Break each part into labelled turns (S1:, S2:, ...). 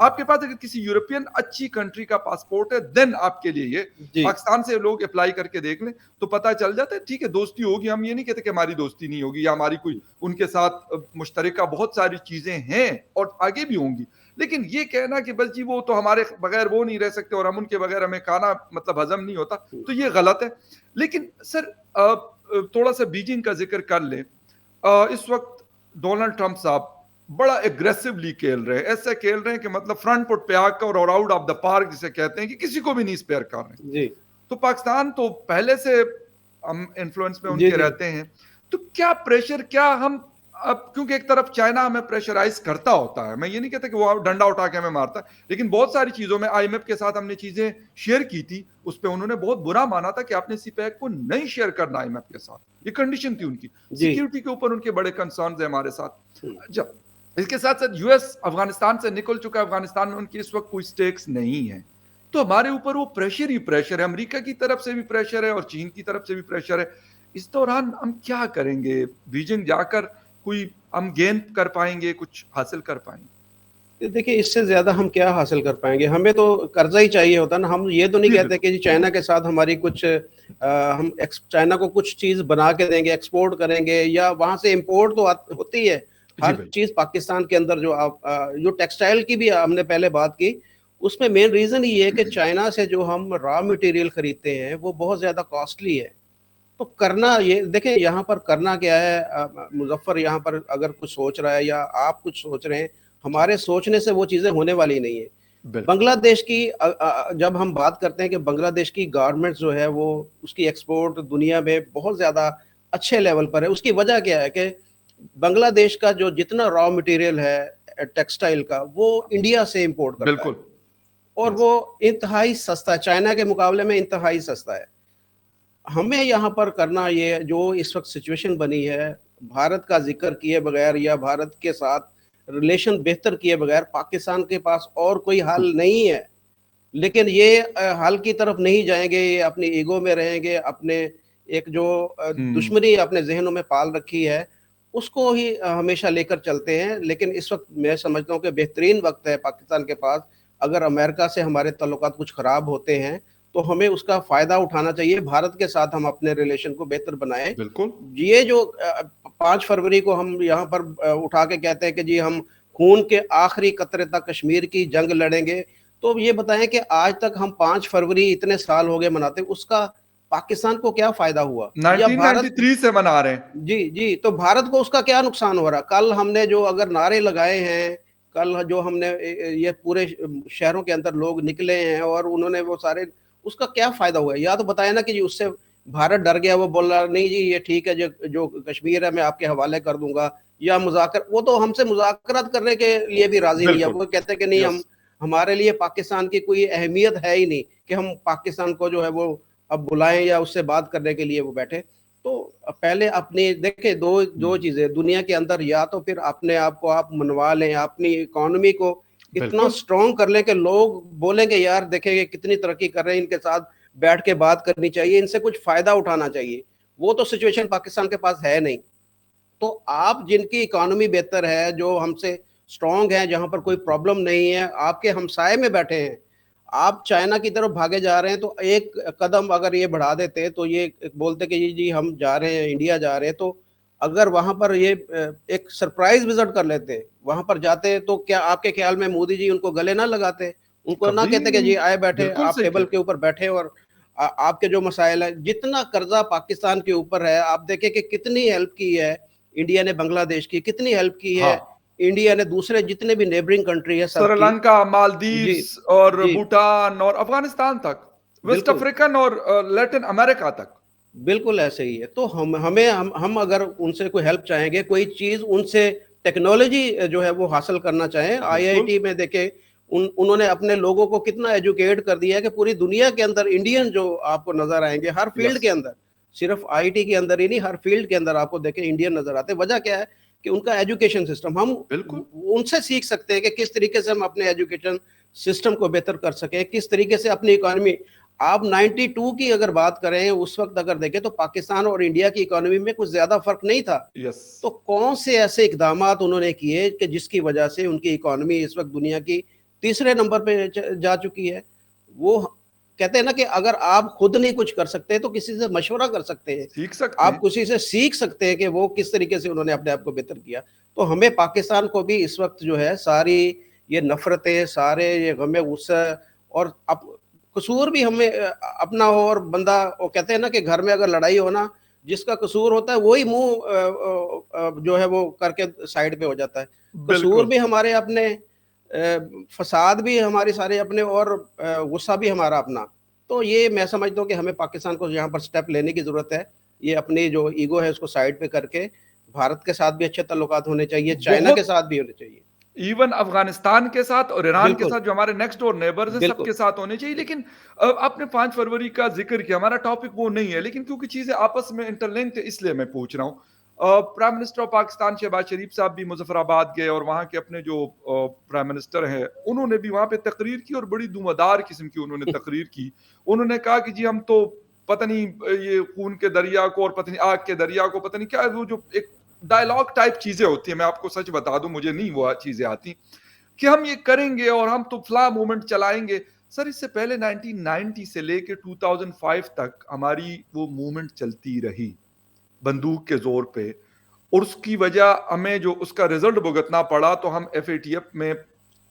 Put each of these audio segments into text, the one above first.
S1: آپ کے پاس اگر کسی یورپین اچھی کنٹری کا پاسپورٹ ہے دین آپ کے لیے یہ پاکستان سے لوگ اپلائی کر کے دیکھ لیں تو پتہ چل جاتا ہے ٹھیک ہے دوستی ہوگی, ہم یہ نہیں کہتے کہ ہماری دوستی نہیں ہوگی یا ہماری کوئی ان کے ساتھ مشترکہ بہت ساری چیزیں ہیں اور آگے بھی ہوں گی, لیکن یہ کہنا کہ بس جی وہ تو ہمارے بغیر وہ نہیں رہ سکتے اور ہم ان کے بغیر ہمیں کھانا مطلب ہضم نہیں ہوتا, تو یہ غلط ہے. لیکن سر تھوڑا سا بیجنگ کا ذکر کر لیں, اس وقت ڈونلڈ ٹرمپ صاحب بڑا ایگریسولی کھیل رہے ہیں, ایسا کھیل رہے ہیں کہ مطلب فرنٹ فٹ پہ آ کر اور آؤٹ آف دا پارک جسے کہتے ہیں کہ کسی کو بھی نہیں اسپیئر کر رہے ہیں. تو پاکستان تو پہلے سے ہم انفلوئنس میں ان کے رہتے ہیں, تو کیا پریشر, کیا ہم اب کیونکہ ایک طرف چائنا ہمیں پریشرائز کرتا ہوتا ہے, میں یہ نہیں کہتا کہ وہ ڈنڈا اٹھا کے ہمیں مارتا ہے, لیکن بہت ساری چیزوں میں آئی ایم ایف کے ساتھ ہم نے چیزیں شیئر کی تھی, اس پہ انہوں نے بہت برا مانا تھا کہ آپ نے سی پیک کو نہیں شیئر کرنا آئی ایم ایف کے ساتھ, یہ کنڈیشن تھی ان کی, سیکیورٹی کے اوپر ان کے بڑے کنسرنز ہیں ہمارے ساتھ. جب اس کے ساتھ ساتھ یو ایس افغانستان سے نکل چکا ہے, افغانستان میں ان کی اس وقت کوئی سٹیکس نہیں ہے, تو ہمارے اوپر وہ پریشر ہی پریشر ہے, امریکہ کی طرف سے بھی پریشر ہے اور چین کی طرف سے بھی پریشر ہے. اس دوران ہم کیا کریں گے, بیجنگ جا کر کوئی ہم گین کر پائیں گے, کچھ حاصل کر پائیں گے؟
S2: دیکھیں اس سے زیادہ ہم کیا حاصل کر پائیں گے, ہمیں تو قرضہ ہی چاہیے ہوتا نا, ہم یہ تو نہیں کہتے کہ جی چائنا کے ساتھ ہماری کچھ ہم چائنا کو کچھ چیز بنا کے دیں گے, ایکسپورٹ کریں گے, یا وہاں سے امپورٹ تو ہوتی ہے ہر چیز پاکستان کے اندر. جو ٹیکسٹائل کی بھی ہم نے پہلے بات کی, اس میں مین ریزن یہ ہے کہ چائنا سے جو ہم را مٹیریل خریدتے ہیں وہ بہت زیادہ کاسٹلی ہے. تو کرنا یہ دیکھیں یہاں پر کرنا کیا ہے, مظفر یہاں پر اگر کچھ سوچ رہا ہے یا آپ کچھ سوچ رہے ہیں, ہمارے سوچنے سے وہ چیزیں ہونے والی نہیں ہے. بنگلہ دیش کی جب ہم بات کرتے ہیں کہ بنگلہ دیش کی گارمنٹ جو ہے وہ اس کی ایکسپورٹ دنیا میں بہت زیادہ اچھے لیول پر ہے, اس کی وجہ کیا ہے کہ بنگلہ دیش کا جو جتنا را مٹیریل ہے ٹیکسٹائل کا وہ انڈیا سے امپورٹ کرتا ہے, اور وہ انتہائی سستا ہے, چائنا کے مقابلے میں انتہائی سستا ہے. ہمیں یہاں پر کرنا یہ جو اس وقت سچویشن بنی ہے, بھارت کا ذکر کیے بغیر یا بھارت کے ساتھ ریلیشن بہتر کیے بغیر پاکستان کے پاس اور کوئی حل نہیں ہے. لیکن یہ حل کی طرف نہیں جائیں گے, یہ اپنی ایگو میں رہیں گے, اپنے ایک جو دشمنی اپنے ذہنوں میں پال رکھی ہے اس کو ہی ہمیشہ لے کر چلتے ہیں. لیکن اس وقت میں سمجھتا ہوں کہ بہترین وقت ہے پاکستان کے پاس, اگر امریکہ سے ہمارے تعلقات کچھ خراب ہوتے ہیں تو ہمیں اس کا فائدہ اٹھانا چاہیے, بھارت کے ساتھ ہم اپنے ریلیشن کو بہتر بنائیں. یہ جو 5 فروری کو ہم یہاں پر اٹھا کے کہتے ہیں کہ جی ہم خون کے آخری قطرے تک کشمیر کی جنگ لڑیں گے, تو یہ بتائیں کہ آج تک ہم 5 فروری اتنے سال ہو گئے مناتے, اس کا پاکستان کو کیا فائدہ ہوا؟
S1: 1993 سے منا رہے ہیں.
S2: جی تو بھارت کو اس کا کیا نقصان ہو رہا؟ کل ہم نے جو اگر نعرے لگائے ہیں, کل جو ہم نے یہ پورے شہروں کے اندر لوگ نکلے ہیں اور انہوں نے وہ سارے, اس کا کیا فائدہ ہوا ہے؟ یا تو بتائیں نا کہ جی اس سے بھارت ڈر گیا, وہ بول رہا نہیں جی یہ ٹھیک ہے جو کشمیر ہے میں آپ کے حوالے کر دوں گا, یا وہ تو ہم سے مذاکرات کرنے کے لیے بھی راضی نہیں ہے, وہ کہتے ہیں کہ نہیں ہمارے لیے پاکستان کی کوئی اہمیت ہے ہی نہیں کہ ہم پاکستان کو جو ہے وہ اب بلائیں یا اس سے بات کرنے کے لیے وہ بیٹھے. تو پہلے اپنی دیکھیں دو چیزیں دنیا کے اندر, یا تو پھر اپنے آپ کو آپ منوا لیں, اپنی اکانومی کو اتنا سٹرونگ کر لیں کہ لوگ بولیں گے یار دیکھیں کہ کتنی ترقی کر رہے ہیں, ان کے ساتھ بیٹھ کے بات کرنی چاہیے, ان سے کچھ فائدہ اٹھانا چاہیے. وہ تو سچویشن پاکستان کے پاس ہے نہیں. تو آپ جن کی اکانومی بہتر ہے, جو ہم سے سٹرونگ ہیں, جہاں پر کوئی پرابلم نہیں ہے, آپ کے ہمسائے میں بیٹھے ہیں, آپ چائنا کی طرف بھاگے جا رہے ہیں, تو ایک قدم اگر یہ بڑھا دیتے تو یہ بولتے کہ جی ہم جا رہے ہیں انڈیا جا رہے ہیں, تو اگر وہاں پر یہ ایک سرپرائز وزٹ کر لیتے, وہاں پر جاتے, تو کیا آپ کے خیال میں مودی جی ان کو گلے نہ لگاتے, ان کو نہ کہتے کہ جی آئے بیٹھے آپ ٹیبل کے اوپر بیٹھے اور آپ کے جو مسائل ہیں, جتنا قرضہ پاکستان کے اوپر ہے, آپ دیکھیں کہ کتنی ہیلپ کی ہے انڈیا نے بنگلہ دیش کی, کتنی ہیلپ کی ہے انڈیا نے دوسرے جتنے بھی نیبرنگ کنٹری ہے سری
S1: لنکا, مالدیوز اور بھوٹان اور افغانستان تک, ویسٹ افریقن اور لیٹن امریکہ تک.
S2: بالکل ایسے ہی ہے. تو ہم اگر ان سے کوئی ہیلپ چاہیں گے, کوئی چیز ان سے ٹیکنالوجی جو ہے وہ حاصل کرنا چاہیں, IIT میں دیکھیں انہوں نے اپنے لوگوں کو کتنا ایجوکیٹ کر دیا ہے کہ پوری دنیا کے اندر انڈین جو آپ کو نظر آئیں گے ہر فیلڈ کے اندر, صرف IIT کے اندر ہی نہیں, ہر فیلڈ کے اندر آپ کو دیکھیں انڈین نظر آتے. وجہ کیا ہے کہ ان کا ایجوکیشن سسٹم, ہم ان سے سیکھ سکتے ہیں کہ کس طریقے سے ہم اپنے ایجوکیشن سسٹم کو بہتر کر سکیں, کس طریقے سے اپنی اکانومی. آپ 92 کی اگر بات کریں, اس وقت اگر دیکھیں تو پاکستان اور انڈیا کی اکانومی میں کچھ زیادہ فرق نہیں تھا. تو کون سے ایسے اقدامات انہوں نے کیے کہ جس کی وجہ سے ان کی اکانومی اس وقت دنیا کی تیسرے نمبر پہ جا چکی ہے. وہ کہتے ہیں نا کہ اگر آپ خود نہیں کچھ کر سکتے تو کسی سے مشورہ کر سکتے ہیں,
S1: سیکھ سکتے
S2: آپ
S1: ہیں.
S2: کسی سے سیکھ سکتے ہیں کہ وہ کس طریقے سے انہوں نے اپنے آپ کو بہتر کیا. تو ہمیں پاکستان کو بھی اس وقت جو ہے ساری یہ نفرتیں, سارے یہ غم غصہ, اور قصور بھی ہمیں اپنا ہو, اور بندہ وہ کہتے ہیں نا کہ گھر میں اگر لڑائی ہونا, جس کا قصور ہوتا ہے وہی منہ جو ہے وہ کر کے سائڈ پہ ہو جاتا ہے. قصور
S1: بالکل
S2: بھی ہمارے اپنے, فساد بھی ہمارے سارے اپنے, اور غصہ بھی ہمارا اپنا. تو یہ میں سمجھتا ہوں کہ ہمیں پاکستان کو یہاں پر سٹیپ لینے کی ضرورت ہے. یہ اپنی جو ایگو ہے اس کو سائڈ پہ کر کے بھارت کے ساتھ بھی اچھے تعلقات ہونے چاہیے, چائنا کے
S1: بہت,
S2: ساتھ بھی ہونے چاہیے,
S1: ایون افغانستان کے ساتھ اور ایران کے
S2: بالکل
S1: ساتھ جو ہمارے نیکسٹ ڈور نیبرز ہیں سب
S2: بالکل
S1: کے ساتھ ہونے چاہیے. لیکن آپ نے 5 فروری کا ذکر کیا, ہمارا ٹاپک وہ نہیں ہے, لیکن کیونکہ چیزیں آپس میں انٹرلنکڈ ہے اس لیے میں پوچھ رہا ہوں. Prime minister of Pakistan Shehbaz Sharif صاحب بھی مظفر آباد گئے, اور وہاں کے اپنے جو پرائم منسٹر ہیں انہوں نے بھی وہاں پہ تقریر کی, اور بڑی دمدار قسم کی انہوں نے تقریر کی. انہوں نے کہا کہ جی ہم تو پتہ نہیں یہ خون کے دریا کو اور پتہ نہیں آگ کے دریا کو پتہ نہیں کیا, وہ جو ایک ڈائلاگ ٹائپ چیزیں ہوتی ہیں, میں آپ کو سچ بتا دوں مجھے نہیں وہ چیزیں آتی, کہ ہم یہ کریں گے اور ہم تو فلاں موومنٹ چلائیں گے. سر اس سے پہلے 1990 سے لے کے 2005 تک ہماری وہ موومنٹ چلتی رہی بندوق کے زور پہ, اور اس کی وجہ ہمیں جو اس کا رزلٹ بھگتنا پڑا, تو ہم FATF میں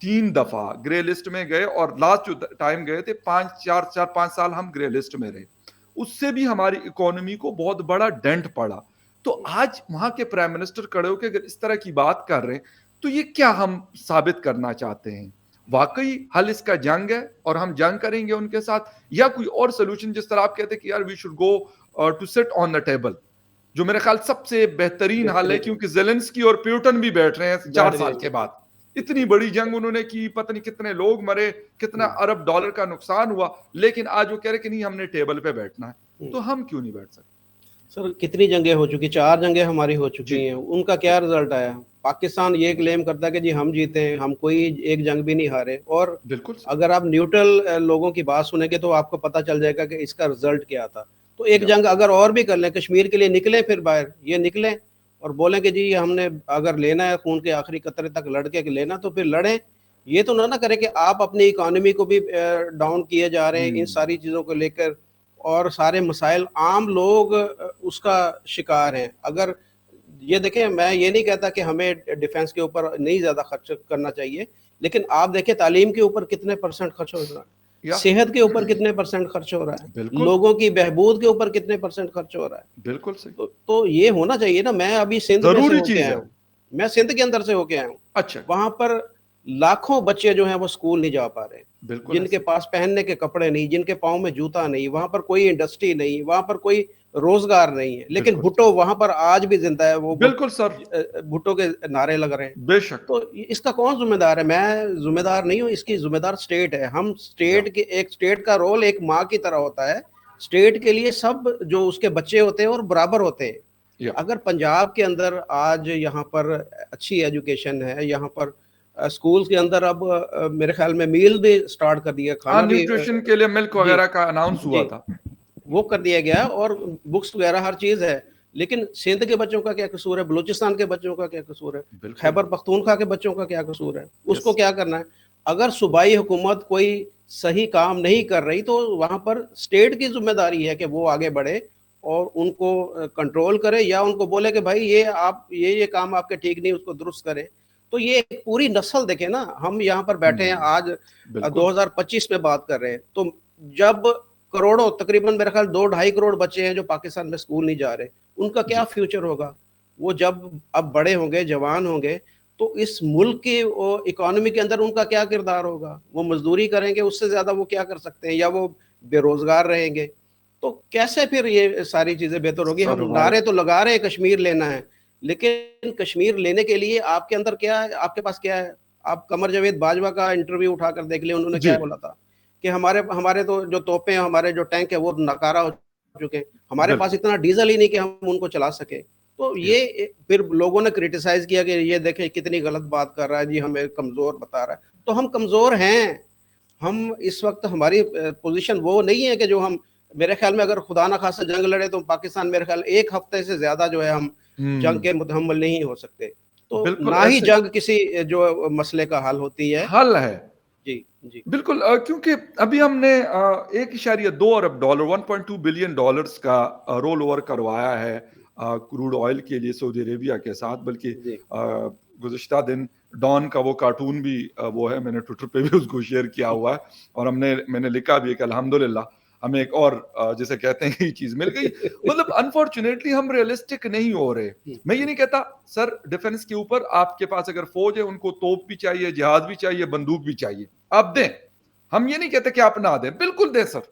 S1: 3 دفعہ گرے لسٹ میں گئے, اور لاسٹ جو ٹائم گئے تھے 5 سال ہم گرے لسٹ میں رہے. اس سے بھی ہماری اکانومی کو بہت بڑا ڈینٹ پڑا. تو آج وہاں کے پرائم منسٹر کھڑے ہو کے اگر اس طرح کی بات کر رہے ہیں, تو یہ کیا ہم ثابت کرنا چاہتے ہیں؟ واقعی حل اس کا جنگ ہے اور ہم جنگ کریں گے ان کے ساتھ, یا کوئی اور سولوشن جس طرح آپ کہتے ہیں کہ یار we should go to sit on the table, جو میرے خیال سب سے بہترین حل ہے, کیونکہ زیلنسکی اور پیوٹن بھی بیٹھ رہے ہیں 4 سال کے بعد. اتنی بڑی جنگ انہوں نے کی, پتہ نہیں کتنے لوگ مرے, کتنا ارب ڈالر کا نقصان ہوا, لیکن آج وہ کہہ رہے کہ نہیں ہم نے ٹیبل پہ بیٹھنا ہے. تو ہم کیوں نہیں بیٹھ سکتے؟
S2: سر کتنی جنگیں ہو چکی, 4 جنگیں ہماری ہو چکی ہیں, ان کا کیا رزلٹ آیا؟ پاکستان یہ کلیم کرتا ہے کہ جی ہم جیتے ہیں, ہم کوئی ایک جنگ بھی نہیں ہارے. اور
S1: بالکل
S2: اگر آپ نیوٹرل لوگوں کی بات سنیں گے تو آپ کو پتہ چل جائے گا کہ اس کا رزلٹ کیا تھا. تو ایک جنگ اگر اور بھی کر لیں, کشمیر کے لیے نکلیں, پھر باہر یہ نکلیں اور بولیں کہ جی ہم نے اگر لینا ہے خون کے آخری قطرے تک لڑ کے لینا, تو پھر لڑیں. یہ تو نہ کرے کہ آپ اپنی اکانومی کو بھی ڈاؤن کیے جا رہے ہیں ان ساری چیزوں کو لے کر, اور سارے مسائل عام لوگ اس کا شکار ہیں. اگر یہ دیکھیں, میں یہ نہیں کہتا کہ ہمیں ڈیفنس کے اوپر نہیں زیادہ خرچ کرنا چاہیے, لیکن آپ دیکھیں تعلیم کے اوپر کتنے % خرچ ہو رہا ہے, صحت کے اوپر کتنے % خرچ ہو رہا ہے, لوگوں کی بہبود کے اوپر کتنے % خرچ ہو رہا ہے.
S1: بالکل صحیح.
S2: تو یہ ہونا چاہیے نا. میں ابھی سندھ میں سے ہو کے آیا ہوں, میں سندھ کے اندر سے ہو کے آیا ہوں.
S1: اچھا,
S2: وہاں پر لاکھوں بچے جو ہیں وہ اسکول نہیں جا پا رہے, جن کے پاس پہننے کے کپڑے نہیں, جن کے پاؤں میں جوتا نہیں, وہاں پر کوئی انڈسٹری نہیں, وہاں پر کوئی روزگار نہیں ہے. لیکن بھٹو وہاں پر آج بھی زندہ ہے, وہ
S1: بالکل سر,
S2: بھٹو کے نعرے لگ رہے ہیں.
S1: بے شک.
S2: تو اس کا کون ذمہ دار ہے؟ میں ذمہ دار نہیں ہوں, اس کی ذمہ دار اسٹیٹ ہے. ہم اسٹیٹ کے, ایک اسٹیٹ کا رول ایک ماں کی طرح ہوتا ہے. اسٹیٹ کے لیے سب جو اس کے بچے ہوتے ہیں اور برابر ہوتے ہیں. اگر پنجاب کے اندر آج یہاں پر اچھی ایجوکیشن ہے, یہاں پر اسکول کے اندر اب میرے خیال میں میل بھی سٹارٹ کر دیا, کھانا بھی
S1: نیوٹریشن کے لیے ملک وغیرہ کا اناؤنس ہوا تھا,
S2: وہ کر دیا گیا, اور بکس وغیرہ ہر چیز ہے. لیکن سندھ کے بچوں کا کیا قصور ہے, بلوچستان کے بچوں کا کیا قصور ہے, خیبر پختونخوا کے بچوں کا کیا قصور ہے؟ اس کو کیا کرنا ہے؟ اگر صوبائی حکومت کوئی صحیح کام نہیں کر رہی تو وہاں پر اسٹیٹ کی ذمہ داری ہے کہ وہ آگے بڑھے اور ان کو کنٹرول کرے, یا ان کو بولے کہ بھائی یہ آپ یہ کام آپ کے ٹھیک نہیں, اس کو درست کریں. تو یہ پوری نسل دیکھیں نا, ہم یہاں پر بیٹھے ہیں آج 2025 میں بات کر رہے ہیں, تو جب کروڑوں, تقریباً میرے خیال 2-2.5 کروڑ بچے ہیں جو پاکستان میں اسکول نہیں جا رہے, ان کا کیا فیوچر ہوگا؟ وہ جب اب بڑے ہوں گے, جوان ہوں گے, تو اس ملک کی اکانومی کے اندر ان کا کیا کردار ہوگا؟ وہ مزدوری کریں گے, اس سے زیادہ وہ کیا کر سکتے ہیں, یا وہ بے روزگار رہیں گے. تو کیسے پھر یہ ساری چیزیں بہتر ہوگی؟ ہم نعرے تو لگا رہے ہیں کشمیر لینا ہے, لیکن کشمیر لینے کے لیے آپ کے اندر کیا ہے, آپ کے پاس کیا ہے؟ آپ قمر جاوید باجوہ کا انٹرویو اٹھا کر دیکھ لیں, انہوں نے کیا بولا تھا کہ ہمارے تو جو توپیں ہیں, ہمارے جو ٹینک ہے وہ ناکارہ ہو چکے ہیں, ہمارے پاس اتنا ڈیزل ہی نہیں کہ ہم ان کو چلا سکیں. تو یہ پھر لوگوں نے کرٹیسائز کیا کہ یہ دیکھیں کتنی غلط بات کر رہا ہے جی, ہمیں کمزور بتا رہا ہے. تو ہم کمزور ہیں, ہم اس وقت ہماری پوزیشن وہ نہیں ہے کہ جو ہم, میرے خیال میں اگر خدا نہ خواستہ جنگ لڑے تو پاکستان میرے خیال 1 ہفتے سے زیادہ جو ہے ہم جنگ کے متحمل نہیں ہو سکتے. تو نہ ہی جنگ کسی جو مسئلے کا حل ہوتی ہے,
S1: حل ہے.
S2: جی جی
S1: بالکل کیونکہ ابھی ہم نے 1.2 ارب ڈالر $1.2 بلین کا رول اوور کروایا ہے کروڈ آئل کے لیے سعودی عربیہ کے ساتھ. بلکہ
S2: جی
S1: گزشتہ دن ڈان کا وہ کارٹون بھی وہ ہے, میں نے ٹویٹر پہ بھی اس کو شیئر کیا ہوا ہے, اور میں نے لکھا بھی ہے کہ الحمدللہ ہمیں ایک اور جیسے کہتے ہیں یہ چیز مل گئی. مطلب انفارچونیٹلی ہم ریئلسٹک نہیں ہو رہے. میں یہ نہیں کہتا سر ڈیفنس کے اوپر آپ کے پاس اگر فوج ہے ان کو توپ بھی چاہیے, جہاز بھی چاہیے, بندوق بھی چاہیے, آپ دیں. ہم یہ نہیں کہتے کہ آپ نہ دیں, بالکل دیں سر,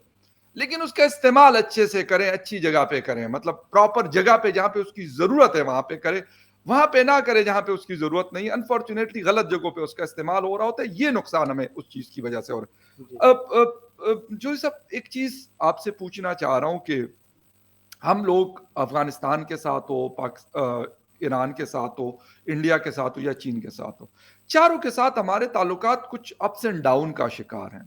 S1: لیکن اس کا استعمال اچھے سے کریں, اچھی جگہ پہ کریں, مطلب پراپر جگہ پہ جہاں پہ اس کی ضرورت ہے وہاں پہ کریں, وہاں پہ نہ کرے جہاں پہ اس کی ضرورت نہیں. انفارچونیٹلی غلط جگہوں پہ اس کا استعمال ہو رہا ہوتا ہے, یہ نقصان ہمیں اس چیز کی وجہ سے ہو رہا ہے. جو سب ایک چیز آپ سے پوچھنا چاہ رہا ہوں کہ ہم لوگ افغانستان کے ساتھ ہو, ایران کے ساتھ ہو, انڈیا کے ساتھ ہو یا چین کے ساتھ ہو, چاروں کے ساتھ ہمارے تعلقات کچھ اپس اینڈ ڈاؤن کا شکار ہیں.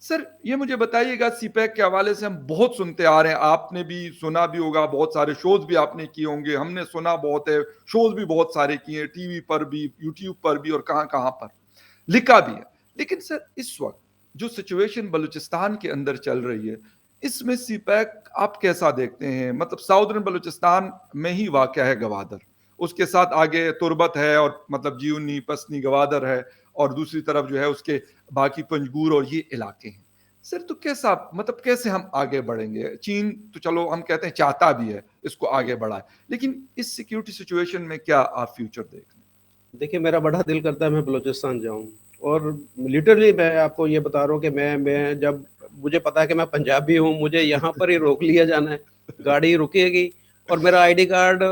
S1: سر یہ مجھے بتائیے گا, سی پیک کے حوالے سے ہم بہت سنتے آ رہے ہیں, آپ نے بھی سنا بھی ہوگا, بہت سارے شوز بھی آپ نے کیے ہوں گے, ہم نے سنا بہت ہے, شوز بھی بہت سارے کیے ہیں, ٹی وی پر بھی, یوٹیوب پر بھی, اور کہاں کہاں پر لکھا بھی ہے. لیکن سر اس وقت جو سچویشن بلوچستان کے اندر چل رہی ہے, اس میں سی پیک آپ کیسا دیکھتے ہیں؟ مطلب ساؤدرن بلوچستان میں ہی واقع ہے گوادر, اس کے ساتھ آگے تربت ہے, اور مطلب جیونی پسنی گوادر ہے, اور دوسری طرف جو ہے اس کے باقی پنجگور اور یہ علاقے ہیں. سر تو کیسا, مطلب کیسے ہم آگے بڑھیں گے؟ چین تو چلو ہم کہتے ہیں چاہتا بھی ہے اس کو آگے بڑھائے, لیکن اس سیکیورٹی سچویشن میں کیا آپ فیوچر دیکھ رہے ہیں؟
S2: دیکھیے میرا بڑا دل کرتا ہے میں بلوچستان جاؤں, اور لٹرلی میں آپ کو یہ بتا رہا ہوں کہ میں جب مجھے پتا ہے کہ میں پنجابی ہوں, مجھے یہاں پر ہی روک لیا جانا ہے, گاڑی رکے گی اور میرا آئی ڈی کارڈ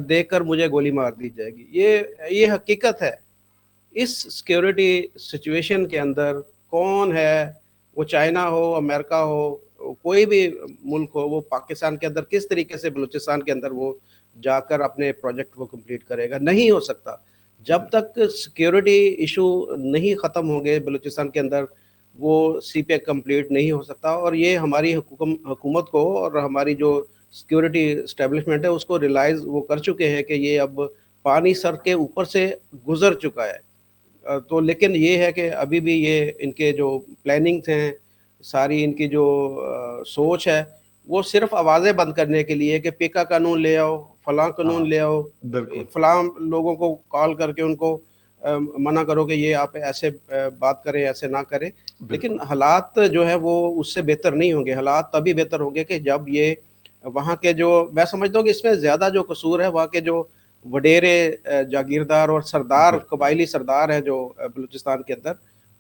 S2: دیکھ کر مجھے گولی مار دی جائے گی. یہ حقیقت ہے. اس سیکیورٹی سچویشن کے اندر کون ہے, وہ چائنا ہو, امریکہ ہو, کوئی بھی ملک ہو, وہ پاکستان کے اندر کس طریقے سے بلوچستان کے اندر وہ جا کر اپنے پروجیکٹ کو کمپلیٹ کرے گا؟ نہیں ہو سکتا. جب تک سیکیورٹی ایشو نہیں ختم ہوں گے بلوچستان کے اندر, وہ سی پی ایک کمپلیٹ نہیں ہو سکتا. اور یہ ہماری حکومت کو اور ہماری جو سیکیورٹی اسٹیبلشمنٹ ہے اس کو ریلائز وہ کر چکے ہیں کہ یہ اب پانی سر کے اوپر سے گزر چکا ہے. تو لیکن یہ ہے کہ ابھی بھی یہ ان کے جو پلاننگز ہیں, ساری ان کی جو سوچ ہے, وہ صرف آوازیں بند کرنے کے لیے کہ پیکا قانون لے آؤ, فلاں قانون لے آؤ,
S1: بالکل
S2: فلاں لوگوں کو کال کر کے ان کو منع کرو کہ یہ آپ ایسے بات کریں, ایسے نہ کریں. لیکن
S1: بالکل
S2: حالات جو ہے وہ اس سے بہتر نہیں ہوں گے. حالات تبھی بہتر ہوں گے کہ جب یہ وہاں کے جو, میں سمجھتا ہوں کہ اس میں زیادہ جو قصور ہے وہاں کے جو وڈیرے جاگیردار اور سردار,
S1: بالکل
S2: قبائلی سردار ہیں جو بلوچستان کے اندر,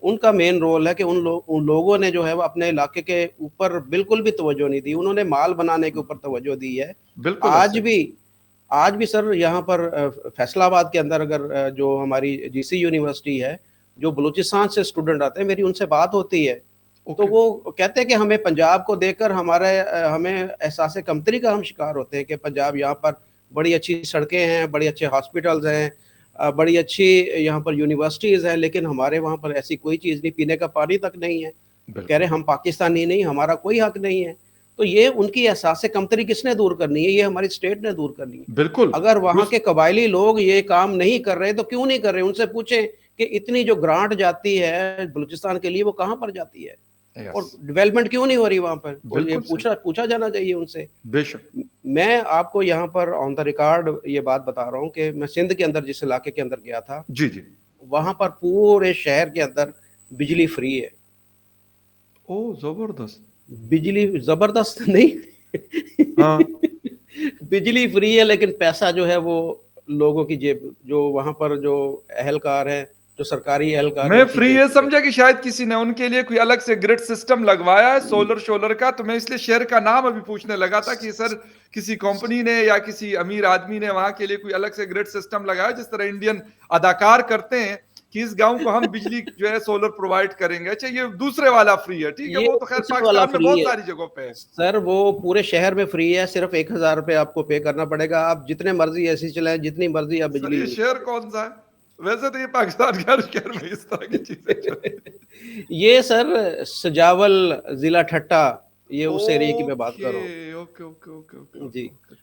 S2: ان کا مین رول ہے کہ ان لوگوں نے جو ہے وہ اپنے علاقے کے اوپر بالکل بھی توجہ نہیں دی. انہوں نے مال بنانے کے اوپر توجہ دی ہے.
S1: بالکل ایسے
S2: آج بھی سر یہاں پر فیصل آباد کے اندر اگر جو ہماری جی سی یونیورسٹی ہے, جو بلوچستان سے اسٹوڈنٹ آتے ہیں, میری ان سے بات ہوتی ہے تو وہ کہتے ہیں کہ ہمیں پنجاب کو دیکھ کر ہمیں احساس کمتری کا ہم شکار ہوتے ہیں کہ پنجاب یہاں پر بڑی اچھی سڑکیں ہیں, بڑی اچھے ہاسپٹلز ہیں, بڑی اچھی یہاں پر یونیورسٹیز ہیں, لیکن ہمارے وہاں پر ایسی کوئی چیز نہیں, پینے کا پانی تک نہیں ہے. کہہ رہے
S1: بالکل
S2: ہم پاکستانی نہیں, ہمارا کوئی حق نہیں ہے. تو یہ ان کی احساس کمتری کس نے دور کرنی ہے؟ یہ ہماری اسٹیٹ نے دور کرنی ہے.
S1: بالکل
S2: اگر وہاں کے قبائلی لوگ یہ کام نہیں کر رہے تو کیوں نہیں کر رہے؟ ان سے پوچھیں کہ اتنی جو گرانٹ جاتی ہے بلوچستان کے لیے وہ کہاں پر جاتی ہے, اور
S1: یس
S2: ڈیولپمنٹ کیوں نہیں ہو رہی وہاں پر؟ یہ
S1: بالکل صحیح,
S2: پوچھا جانا چاہیے ان سے.
S1: بے شک.
S2: میں آپ کو یہاں پر آن دا ریکارڈ یہ بات بتا رہا ہوں کہ میں سندھ کے اندر جس علاقے کے اندر گیا تھا,
S1: جی جی,
S2: وہاں پر پورے شہر کے اندر بجلی فری ہے.
S1: او زبردست,
S2: بجلی زبردست نہیں
S1: ہاں
S2: بجلی فری ہے, لیکن پیسہ جو ہے وہ لوگوں کی جیب, جو وہاں پر جو اہلکار ہیں, جو سرکاری اہلکار ہیں,
S1: میں
S2: ان کی
S1: فری یہ
S2: جیب میں.
S1: سمجھا کہ شاید کسی نے ان کے لیے کوئی الگ سے گرڈ سسٹم لگوایا ہے سولر شولر کا, تو میں اس لیے شہر کا نام ابھی پوچھنے لگا تھا کہ سر کسی کمپنی نے یا کسی امیر آدمی نے وہاں کے لیے کوئی الگ سے گرڈ سسٹم لگایا, جس طرح انڈین اداکار کرتے ہیں کہ اس گاؤں کو ہم بجلی جو ہے سولر پرووائڈ کریں گے. اچھا یہ دوسرے والا فری ہے, ٹھیک ہے,
S2: یہ
S1: وہ تو خیر
S2: دوسرے والا
S1: پاکستان میں
S2: فری
S1: بہت
S2: ہے
S1: ساری جگہوں پہ ہے.
S2: سر, وہ پورے شہر میں فری ہے. صرف 1,000 روپے آپ کو پے کرنا پڑے گا. آپ جتنے مرضی ایسی چلائیں, جتنی مرضی آپ
S1: سر
S2: بجلی
S1: یہ
S2: یوز
S1: شہر
S2: کریں.
S1: کون سا ہے؟ ویسے تو یہ پاکستان کے ہر شہر میں اس طرح کی چیزیں چلتی.
S2: یہ سر سجاول ضلع ٹھٹا, یہ اس ایریے کی میں بات کر رہا
S1: اوکے اوکے اوکے اوکے
S2: ہوں.
S1: اوکے
S2: جی,
S1: اوکے.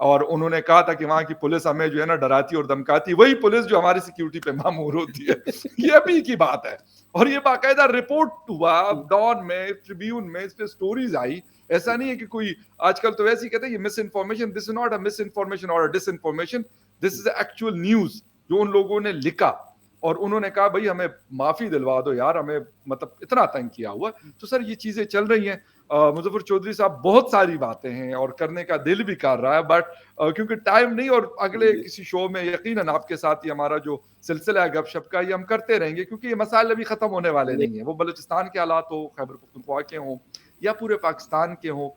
S1: اور انہوں نے کہا تھا کہ وہاں کی پولیس ہمیں جو ہے نا ڈراتی اور دھمکاتی, وہی پولیس جو ہماری سیکیورٹی پہ مامور ہوتی ہے. یہ ابھی کی بات ہے, اور یہ باقاعدہ رپورٹ ہوا ڈان میں, ٹریبیون میں, اس پہ سٹوریز آئی. ایسا نہیں ہے کہ کوئی آج کل تو ویسے ہی کہتے ہیں یہ misinformation. This is not a misinformation اور disinformation, this is actual news جو ان لوگوں نے لکھا. اور انہوں نے کہا بھائی ہمیں معافی دلوا دو یار, ہمیں مطلب اتنا تنگ کیا ہوا. تو سر یہ چیزیں چل رہی ہیں. مظفر چودھری صاحب, بہت ساری باتیں ہیں اور کرنے کا دل بھی کر رہا ہے, بٹ کیونکہ ٹائم نہیں, اور اگلے کسی شو میں یقیناً آپ کے ساتھ یہ ہمارا جو سلسلہ ہے گپ شپ کا یہ ہم کرتے رہیں گے, کیونکہ یہ مسائل ابھی ختم ہونے والے نہیں ہیں. وہ بلوچستان کے حالات ہو, خیبر پختونخوا کے ہوں, یا پورے پاکستان کے ہوں,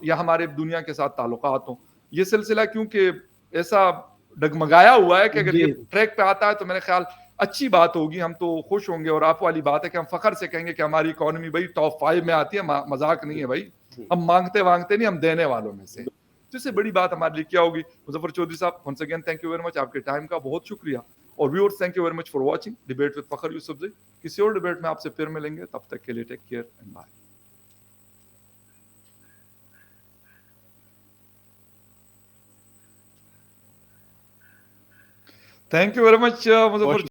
S1: یا ہمارے دنیا کے ساتھ تعلقات ہوں, یہ سلسلہ کیونکہ ایسا ڈگمگایا ہوا ہے کہ اگر یہ ٹریک پہ آتا ہے تو میرے خیال اچھی بات ہوگی, ہم تو خوش ہوں گے. اور آپ والی بات ہے کہ ہم فخر سے کہیں گے کہ ہماری اکانومی بھائی ٹاپ 5 میں آتی ہے, مذاق نہیں ہے بھائی, ہم مانگتے نہیں, ہم دینے والوں میں سے. تو اس سے بڑی بات ہمارے لیے کیا ہوگی. مظفر چودھری صاحب, once again thank you very much, آپ کے ٹائم کا بہت شکریہ. اور viewers, thank you very much for watching debate with Fakhar Yousafzai. کسی اور ڈیبیٹ میں آپ سے پھر ملیں گے, تب تک کے لیے take care and bye. Thank you very much Muzaffar.